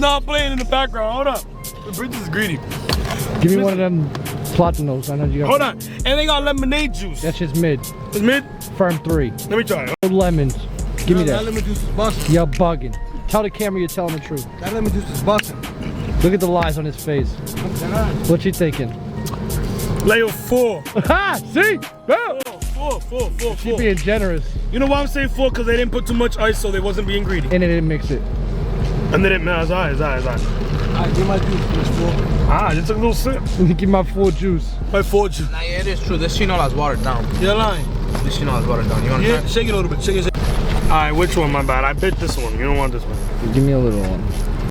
not playing in the background. Hold up. The Princess is greedy. Give me one of them Platanos. I know you got. Hold on. And they got lemonade juice. That's just mid. It's mid? Firm 3. Let me try it. No lemons. Give me that. That lemon juice is busting. You're bugging. Tell the camera you're telling the truth. That lemon juice is busting. Look at the lies on his face. What you thinking? Layer 4. Ha! See? Go! 4. She being generous. You know why I'm saying 4? Because they didn't put too much ice, so they wasn't being greedy. And they didn't mix it. And they didn't mix it. It's Alright, give my juice, it's 4. Ah, I just took a little sip. Give my 4 juice. My 4 juice. Nah, yeah, it is true. This chinol has watered down. You're lying. This chinol has watered down. You want to try? Shake it a little bit. Shake it. Alright, which one? My bad. I bit this one. You don't want this one. Give me a little one.